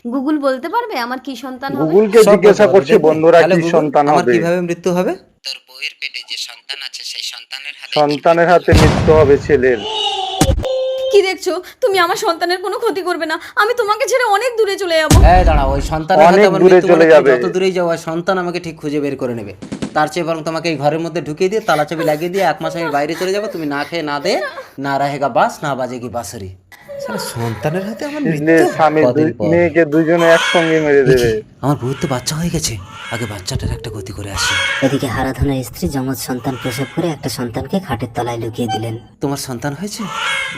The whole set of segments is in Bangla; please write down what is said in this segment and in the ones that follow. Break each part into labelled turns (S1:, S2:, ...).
S1: গুগল বলতে পারবে আমার কি সন্তান হবে?
S2: গুগলকে
S3: সব
S2: জিজ্ঞাসা
S3: বলতে
S2: করছে
S3: পারবে।
S2: বন্ধুরা
S3: হ্যালো
S2: কি
S3: গুগল,
S2: সন্তান
S3: আমার
S2: হবে।
S3: কিভাবে মৃত্যু হবে?
S4: তোর বউয়ের পেটে যে সন্তান আছে সেই সন্তানের হাতে
S2: সন্তানের হাতে মৃত্যু হবে ছেলের।
S1: কি দেখছো? তুমি আমার সন্তানের কোনো ক্ষতি করবে না, আমি তোমাকে ছেড়ে অনেক দূরে চলে যাবো।
S3: এই দাঁড়াও, ওই সন্তানের হাতে
S2: অনেক
S3: আমার
S2: দূরে
S3: মৃত্যু
S2: চলে
S3: মানে
S2: যাবে।
S3: যত দূরেই যাও ওই সন্তান আমাকে ঠিক খুঁজে বের করে নেবে। তার চেয়ে বরং তোমাকে এই ঘরের মধ্যে ঢুকিয়ে দিয়ে তালা চাবি লাগিয়ে দিয়ে 1 মাস আমি বাইরে চলে যাবো, তুমি না খেয়ে না দে, না রাহেগা বাস না বাজেগি বাঁশরি। শালা সন্তানের হাতে আমার
S2: ছেলে
S3: মৃত্যু
S2: স্বামী
S3: কদিন পর।
S2: মেয়েকে দুজনে একসঙ্গে মেরে দেবে।
S3: আমার বউর তো বাচ্চা হয়ে গেছে, আগে বাচ্চাটার একটা গতি করে আসি।
S5: এদিকে হারাধনের স্ত্রী যমজ সন্তান প্রসব করে একটা সন্তানকে খাটের তলায় লুকিয়ে দিলেন।
S3: তোমার সন্তান হয়েছে,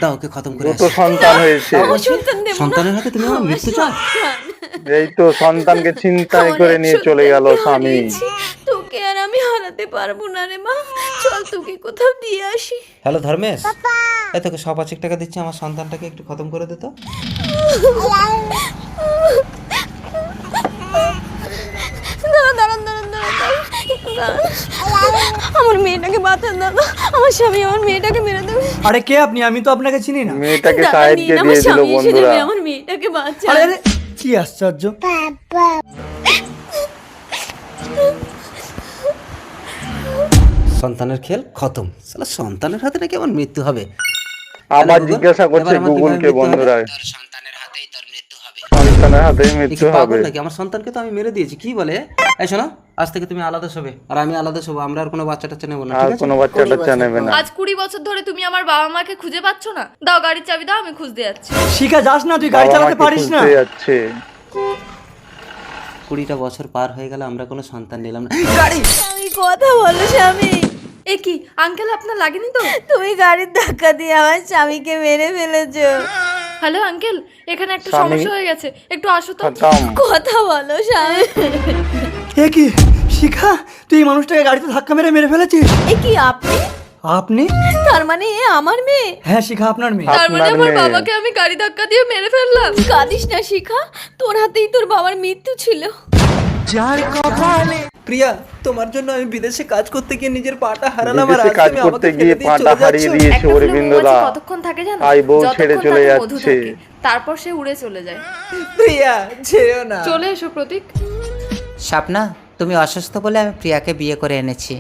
S3: দাও ওকে খতম করে
S2: দুটো
S3: আসি।
S2: সন্তান হয়েছে।
S1: আমার সন্তান দেবো না।
S3: সন্তানের হাতে তুমি আমার মৃত্যু চাও?
S2: এই তো সন্তানকে ছিনতাই
S1: আমার
S2: করে
S1: এক
S2: নিয়ে চলে গেল
S1: সন্তানকে
S2: স্বামী।
S1: হারিয়েছি, তোকে আর আমি হারাতে পারবো না রে মা, চল তোকে কোথাও দিয়ে আসি।
S3: হ্যালো ধর্মেশ, এই তোকে 125 টাকা দিচ্ছি, আমার সন্তানটাকে একটু খতম করে দে তো।
S1: দাঁড়ান, আমার মেয়েটাকে বাঁচান দাদা, আমার স্বামী আমার মেয়েটাকে মেরে দেবে।
S6: আরে কে আপনি? আমি তো আপনাকে চিনি না।
S2: মেয়েটাকে
S1: দাদা,
S2: সাহেবকে
S1: নিন, আমার
S2: দিয়ে দিল
S1: স্বামী এসে
S2: বন্ধুরা।
S1: নেবে, আমার মেয়েটাকে বাঁচান।
S6: আরে আরে কি আশ্চর্য!
S3: সন্তানের খেল খতম। শালা সন্তানের হাতে নাকি আমার মৃত্যু হবে।
S2: আবার
S3: হ্যালো গুগল,
S2: জিজ্ঞাসা করছে
S3: এবার আমার
S2: গুগলকে
S3: কিভাবে মৃত্যু হবে?
S2: বন্ধুরা।
S4: তোর সন্তানের হাতেই তোর মৃত্যু হবে।
S2: সন্তানের হাতে
S3: এ
S2: মৃত্যু
S3: কি পাগল
S2: হবে।
S3: নাকি? আমার সন্তানকে তো আমি মেরে দিয়েছি, কি বলে? এই শোনো, আজ থেকে তুমি আলাদা শোবে আর আমি আলাদা শোবো, আমরা আর কোনো বাচ্চা টাচ্চা নেবো না,
S2: আর
S3: ঠিক আছে?
S2: কোনো বাচ্চা টাচ্চা নেবে না।
S7: আজ 20 বছর ধরে তুমি আমার বাবা মাকে খুঁজে পাচ্ছ না? দাও গাড়ির চাবি দাও, আমি খুঁজতে যাচ্ছি।
S6: শিখা যাস না, তুই গাড়ি
S2: বাবা
S6: চালাতে
S2: মাকে
S6: পারিস না।
S2: খুঁজতে যাচ্ছে।
S3: 20টা বছর পার হয়ে গেল, আমরা কোনো সন্তান নিলাম না।
S1: আমি কথা বলো স্বামী,
S7: এ কি আঙ্কেল, আপনার লাগেনি তো?
S1: তুমি গাড়ির ধাক্কা দিয়ে আমার স্বামীকে মেরে ফেলেছো।
S7: হ্যালো আঙ্কেল, এখানে একটা
S2: স্বামী?
S7: সমস্যা হয়ে গেছে, একটু আসো তো।
S2: খতম।
S1: কথা বলো স্বামী।
S6: এ কি শিখা, তুই এই মানুষটাকে গাড়িতে ধাক্কা মেরে মেরে ফেলেছিস?
S1: এ কি আপনি?
S6: আপনি?
S1: তার মানে এ আমার মেয়ে?
S6: হ্যাঁ শিখা, আপনার মেয়ে।
S7: তার মানে
S2: আপনার
S7: আমার
S2: মেয়ে।
S7: বাবাকে আমি গাড়ি ধাক্কা দিয়ে মেরে ফেললাম।
S1: কাঁদিস না শিখা, তোর হাতেই তোর বাবার মৃত্যু ছিল।
S3: প্রিয়া, তোমার জন্য আমি বিদেশে কাজ করতে গিয়ে নিজের পাটা হারালাম, আর
S2: বিদেশে
S3: আজ
S2: কাজ
S3: তুমি
S2: করতে
S3: আমাকে
S2: গিয়ে
S3: ফেলে দিয়ে
S2: পাটা
S3: চলে
S2: হারিয়ে
S3: যাচ্ছ।
S2: দিয়েছে
S7: একটা ফুলে
S2: অরবিন্দদা।
S7: মৌমাছি কতক্ষণ থাকে জানো?
S2: তাই বউ
S7: যতক্ষণ
S2: ছেড়ে চলে
S7: তাতে মধু
S2: যাচ্ছে।
S7: থাকে, তারপর সে উড়ে চলে যায়।
S3: প্রিয়া যেও না।
S7: চলে এসো প্রতীক।
S4: স্বপ্না, তুমি অসুস্থ বলে আমি প্রিয়াকে বিয়ে করে এনেছি।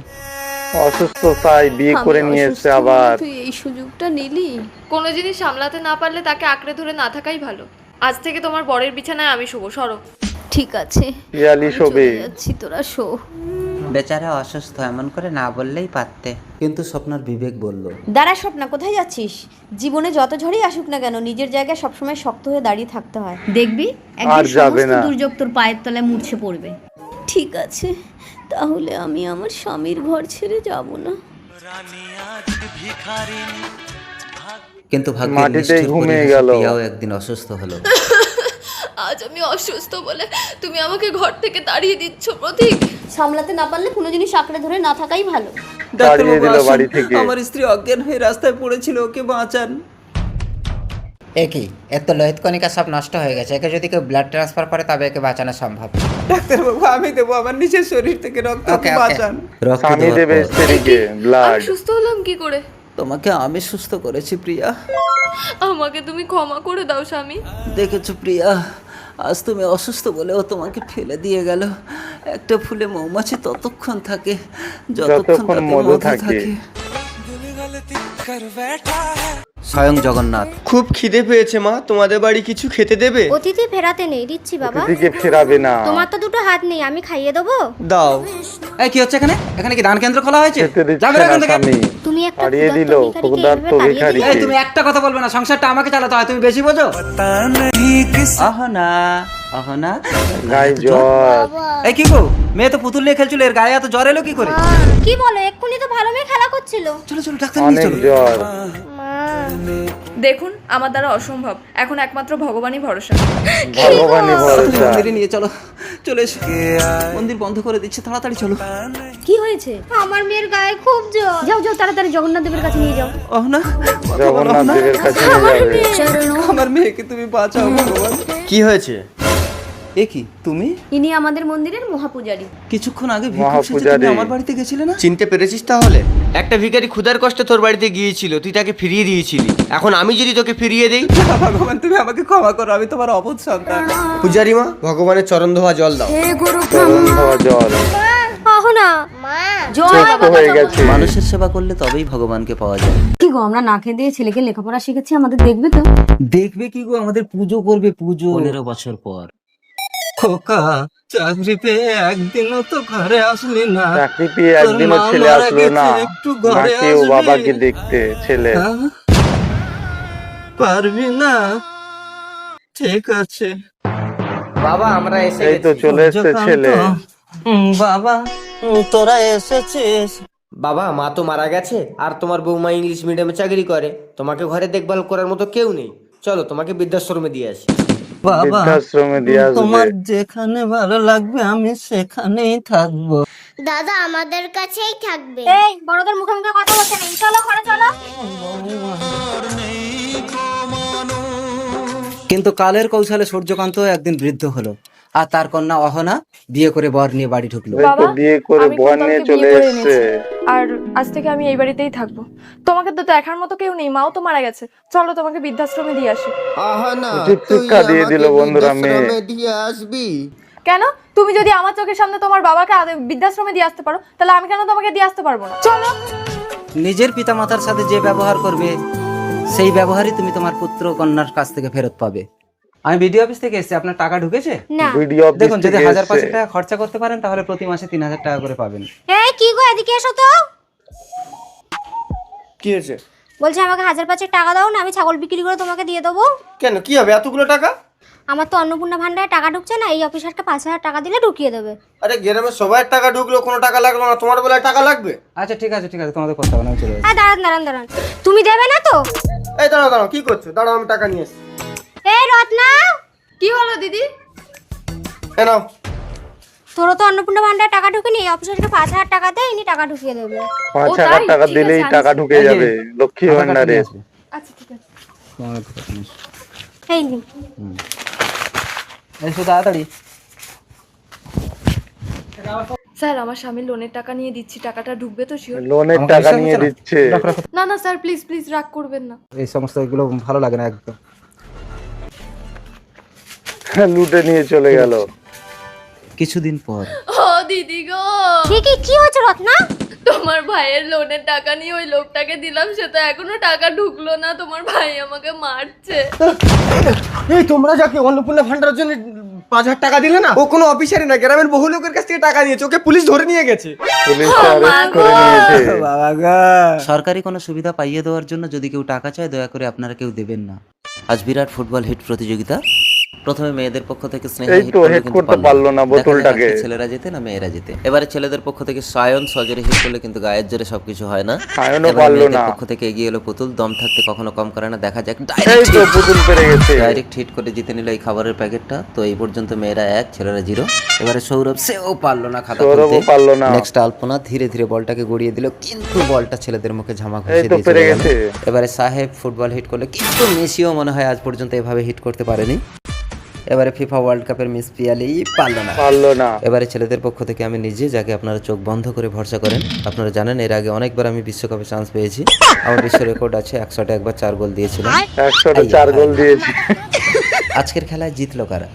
S2: অসুস্থ তাই বিয়ে
S1: আমি
S2: করে নিয়ে
S1: অসুস্থ
S2: এসছে
S1: বলে
S2: আবার।
S1: তুই এই সুযোগটা নিলি।
S7: কোনো জিনিস সামলাতে না পারলে তাকে আঁকড়ে ধরে না থাকাই ভালো। আজ থেকে তোমার বরের বিছানায় আমি শুভ, সরো।
S1: ঠিক আছে,
S2: পিয়ালি
S1: আমি
S2: শোবে।
S1: চলে যাচ্ছি, তোরা শো।
S4: বেচারা অসুস্থ, এমন করে না বললেই পারতে।
S3: কিন্তু স্বপ্নার বিবেক বলল,
S1: দাঁড়া স্বপ্না, কোথায় যাচ্ছিস? জীবনে যত ঝড়ই আসুক না কেন, নিজের জায়গায় সবসময় শক্ত হয়ে দাঁড়িয়ে থাকতে হয়। দেখবি
S2: আর যাবে না।
S1: দুর্যোগ তোর পায়ের তলায় মূর্ছে পড়বে। ঠিক আছে, তাহলে আমি আমার স্বামীর ঘর ছেড়ে যাব না।
S3: কিন্তু ভাগ্যের
S2: মাটিতেই
S3: নিষ্ঠুর
S2: ঘুমিয়ে
S3: পরিহাসে
S2: গেল।
S3: প্রিয়াও একদিন অসুস্থ হলো।
S7: আজ আমি অসুস্থ বলে তুমি আমাকে ঘর থেকে তাড়িয়ে দিচ্ছ প্রতীক।
S1: সামলাতে না পারলে কোনো জিনিস আঁকড়ে ধরে না থাকাই ভালো।
S2: তাড়িয়ে দিল
S3: ডাক্তারবাবু,
S2: বাড়ি
S3: আসুন।
S2: থেকে।
S3: আমার স্ত্রী অজ্ঞান হয়ে রাস্তায় পড়েছিল, ওকে বাঁচান।
S4: একই, এর তো লোহিত কণিকা সব নষ্ট হয়ে গেছে। একে যদি কেউ ব্লাড ট্রান্সফার করে তবে একে বাঁচানো সম্ভব।
S3: ডাক্তারবাবু, আমি দেবো আমার নিজের শরীর থেকে রক্ত,
S4: ওকে,
S3: ওকে
S4: ওকে।
S3: বাঁচান। রক্ত
S2: স্বামী
S3: দেওয়ার
S2: দেবে
S3: পর
S2: স্ত্রীকে ব্লাড।
S7: আমি সুস্থ হলাম কি করে?
S3: তোমাকে আমি সুস্থ করেছি প্রিয়া।
S7: আমাকে তুমি ক্ষমা করে দাও স্বামী।
S3: দেখেছো প্রিয়া, আজ তুমি অসুস্থ বলে ও তোমাকে ফেলে দিয়ে গেল। একটা ফুলে মৌমাছি ততক্ষণ থাকে যতক্ষণ
S2: যতক্ষণ
S3: তাতে
S2: মধু
S3: মধু
S2: থাকে।
S3: থাকে। স্বয়ং জগন্নাথ।
S8: খুব খিদে পেয়েছে মা, তোমাদের বাড়ি কিছু খেতে দেবে?
S9: অতিথি ফেরাতে নেই, দিচ্ছি বাবা।
S2: দিদিকে ফেরাবে না।
S9: তোমার তো দুটো হাত নেই, আমি খাইয়ে দেবো।
S8: দাও।
S3: এই কি হচ্ছে এখানে? এখানে কি দান কেন্দ্র খোলা হয়েছে?
S2: খেতে দিচ্ছে
S3: যাবে
S2: না
S3: এখান থেকে।
S2: স্বামী।
S9: তুমি একটা
S2: তাড়িয়ে দিল ক্ষুধার্ত ভিখারি।
S3: এই তুমি একটা কথা বলবে না, সংসারটা আমাকে চালাতে হয়, তুমি বেশি বোঝো। অহনা, অহনা,
S2: গায়ে জ্বর।
S3: এই কি গো, মেয়ে তো পুতুল নিয়ে খেলছিল, এর গায়ে এত জ্বর এলো কি করে?
S9: কি বলো, এক্ষুনি তো ভালো মেয়ে খেলা করছিল।
S3: চলো চলো ডাক্তার নিয়ে
S2: অনেক
S3: চলো।
S2: জ্বর।
S7: দেখুন আমার দ্বারা অসম্ভব, এখন একমাত্র ভগবানই ভরসা।
S2: ভগবানই ভরসা।
S3: মন্দিরে নিয়ে চলো, চলে এসো। মন্দির বন্ধ করে দিচ্ছে, তাড়াতাড়ি চলো।
S1: কি হয়েছে?
S9: আমার মেয়ের গায়ে খুব জ্বর।
S1: যাও যাও, তাড়াতাড়ি জগন্নাথ দেবের কাছে নিয়ে যাও।
S3: অহনা,
S2: জগন্নাথ দেবের কাছে নিয়ে যাবে।
S3: আমার মেয়েকে তুমি বাঁচাও ভগবান।
S8: কি হয়েছে?
S3: এ কি তুমি?
S1: ইনি আমাদের মন্দিরের মহাপূজারী।
S3: কিছুক্ষণ আগে ভিক্ষুক সেজে
S2: মহাপূজারী।
S3: তুমি আমার বাড়িতে গেছিলে না?
S8: চিনতে পেরেছিস তাহলে? একটা ভিখারি ক্ষুধার কষ্টে তোর বাড়িতে গিয়েছিল, তুই তাকে ফিরিয়ে দিয়েছিলি। এখন আমি যদি তোকে ফিরিয়ে দেই?
S3: ভগবান তুমি আমাকে ক্ষমা করো, আমি তোমার অবুঝ সন্তান।
S8: পূজারি মা, ভগবানের চরণ ধোয়া জল দাও।
S2: চরণ ধোয়া জল
S9: আহো না
S2: সুস্থ হয়ে গেছে।
S3: মানুষের সেবা করলে তবেই ভগবানকে পাওয়া যায়।
S1: কি গো, আমরা না খেয়ে দিয়ে ছেলেকে লেখাপড়া শিখেছি, আমাদের দেখবে তো?
S3: দেখবে কি গো, আমাদের পুজো করবে, পুজো 15 বছর পর। খোকা চাকরি পেয়ে একদিনও তো ঘরে আসলি না,
S2: চাকরি পেয়ে একদিনও ছেলে আসলো না, না কেউ বাবাকে দেখতে ছেলে।
S3: পারবি না? ঠিক আছে
S8: বাবা, আমরা এসে
S2: এই তো চলে এসছে ছেলে।
S3: বাবা তোরা এসেছিস।
S8: বাবা, মা তো মারা গেছে, আর তোমার বৌমা ইংলিশ মিডিয়ামে চাকরি করে, তোমাকে ঘরে দেখভাল করার মতো কেউ নেই। চলো তোমাকে বৃদ্ধাশ্রমে দিয়ে আসি।
S3: বাবা
S2: বৃদ্ধাশ্রমে দিয়ে আসবে।
S3: তোমার যেখানে ভালো লাগবে আমি সেখানেই থাকবো।
S9: দাদা আমাদের কাছেই থাকবে। এই বড়দের মুখে মুখে কথা বলতে নেই, চলো ঘরে চলো।
S3: কিন্তু কালের কৌশলে সূর্যকান্ত একদিন বৃদ্ধ হলো, আর তার কন্যা অহনা বিয়ে করে বর নিয়ে বাড়ি ঢুকলো।
S2: এই তো বিয়ে করে
S7: আমি
S2: বর
S7: কিন্তু
S2: নিয়ে
S7: ওকে
S2: চলে
S7: বিয়ে করে
S2: এসছে।
S7: আর আজ থেকে আমি এই বাড়িতেই থাকবো। তোমাকে তো দেখার মতো কেউ নেই, মাও তো মারা গেছে। চলো তোমাকে বৃদ্ধাশ্রমে দিয়ে আসি।
S2: উচিত শিক্ষা দিয়ে দিল বন্ধুরা মেয়ে।
S8: দিয়ে আসবি?
S7: কেন? তুমি যদি আমার চোখের সামনে তোমার বাবাকে বৃদ্ধাশ্রমে দিয়ে আসতে পারো, তাহলে আমি কেন তোমাকে দিয়ে আসতে পারবো না? চলো।
S3: নিজের পিতামাতার সাথে যে ব্যবহার করবে সেই ব্যবহারই তুমি তোমার পুত্র কন্যার কাছ থেকে ফেরত পাবে। আমি বিডিও অফিস থেকে এসেছি, আপনার টাকা ঢুকেছে?
S9: না
S2: ভিডিও অফিস
S3: দেখুন, যদি
S2: থেকে
S3: 1000-500
S2: এসছে।
S3: টাকা খরচা করতে পারেন তাহলে প্রতি মাসে 3000 টাকা করে পাবেন।
S9: এই কি গো, এদিকে এসো তো।
S8: কি হয়েছে?
S9: বলছি আমাকে 1000-500 টাকা দাও না, আমি ছাগল বিক্রি করে তোমাকে দিয়ে দেবো।
S8: কেন, কি হবে এতগুলো টাকা?
S9: আমার তো অন্নপূর্ণা ভান্ডারে টাকা ঢুকছে না, এই অফিসারকে 5000 টাকা দিলে ঢুকিয়ে দেবে।
S8: আরে গ্রামে সবার টাকা ঢুকলো, কোনো টাকা লাগলো না, তোমার বেলায় টাকা লাগবে?
S3: আচ্ছা ঠিক আছে তোমাদের করতে হবে না, আমি চলে যাচ্ছি।
S9: হ্যাঁ দাঁড়ান, তুমি দেবে না তো?
S8: এই দাঁড়াও, কি করছো? দাঁড়াও, আমি টাকা নিয়ে এসছি।
S9: এই রত্না,
S7: কি হলো দিদি?
S8: এ নাও।
S9: তোরও তো অন্নপূর্ণা ভান্ডারে টাকা ঢুকেনি, এই অফিসারকে 5000 টাকা দে, ইনি টাকা ঢুকিয়ে দেবে।
S2: 5000 টাকা দিলেই টাকা ঢুকে যাবে লক্ষ্মী ভান্ডারে।
S7: আচ্ছা ঠিক আছে।
S9: এই নিন।
S3: এসো তাড়াতাড়ি।
S7: স্যার, আমার স্বামী লোনের টাকা নিয়ে দিচ্ছি, টাকাটা ঢুকবে তো শিওর?
S2: লোনের
S3: আমাকে
S2: টাকা
S3: বিশ্বাস
S2: নিয়ে
S3: হচ্ছে না?
S2: দিচ্ছে।
S7: না না স্যার, প্লিজ প্লিজ রাগ করবেন না।
S3: এই সমস্ত এগুলো ভালো লাগে না একদম।
S2: লুটে নিয়ে চলে গেল।
S3: কিছুদিন পর
S7: ও দিদি গো,
S9: কি হয়েছে রত্না?
S7: তোমার ভাইয়ের লোনের টাকা নিয়ে ওই লোকটাকে দিলাম, সে তো এখনো টাকা ঢুকলো না। তোমার ভাই আমাকে মারছে।
S8: এই তোমরা যাকে অন্নপূর্ণা ভান্ডারের জন্য 5000 টাকা দিলে না, ও কোনো অফিসারই না, গ্রামের বহু লোকের কাছ থেকে টাকা নিয়েছে, ওকে পুলিশ ধরে নিয়ে গেছে।
S2: পুলিশ অ্যারেস্ট করে নিয়েছে।
S3: সরকারি কোনো সুবিধা পাইয়ে দেওয়ার জন্য যদি কেউ টাকা চায় দয়া করে আপনারা কেউ দেবেন না। আজ বিরাট ফুটবল হিট প্রতিযোগিতা। প্রথমে মেয়েদের পক্ষ থেকে স্নেহা
S2: এই
S3: হিট
S2: তো
S3: করলো,
S2: হেড
S3: কিন্তু
S2: করতে পারলো না
S3: দেখা যাক
S2: বোতলটাকে।
S3: আজকে ছেলেরা জেতে না মেয়েরা জেতে। এবারে ছেলেদের পক্ষ থেকে সায়ন সজরে হিট করলে, কিন্তু গায়ের জোরে সবকিছু হয় না।
S2: সায়নও
S3: এবারে
S2: পারলো
S3: মেয়েদের
S2: না।
S3: পক্ষ থেকে এগিয়ে এলো পুতুল, দম থাকতে কখনো কম করে না। দেখা যাক,
S2: এই তো পুতুল পেরে গেছে।
S3: ডাইরেক্ট হিট করে জিতে নিল এই খাবারের প্যাকেটটা। তো এই পর্যন্ত মেয়েরা 1, ছেলেরা 0। এবারে সৌরভ, সেও পারলো না খাতা
S2: সৌরভও
S3: খুলতে।
S2: পারলো না।
S3: নেক্সট আলপনা ধীরে ধীরে বলটাকে গড়িয়ে দিল, কিন্তু বলটা ছেলেদের মুখে ঝামা
S2: এই
S3: ঘষে
S2: তো
S3: দিয়ে
S2: পেরে
S3: চলে গেল।
S2: গেছে।
S3: এবারে সাহেব ফুটবল হিট করলো, কিন্তু মেসিও মনে হয় আজ পর্যন্ত এভাবে হিট করতে পারেনি। এবারে ফিফা ওয়ার্ল্ড কাপের মিস পিয়ালি পারলো না।
S2: পারলো না।
S3: এবারে ছেলেদের পক্ষ থেকে আমি নিজে, যাকে আপনারা চোখ বন্ধ করে ভরসা করেন। আপনারা জানেন এর আগে অনেকবার আমি বিশ্বকাপে চান্স পেয়েছি। আমার বিশ্ব রেকর্ড আছে, 100-তে একবার 4 গোল দিয়েছিলাম।
S2: 100-তে 4 গোল দিয়েছে।
S3: আজকের খেলায় জিতলো কারা?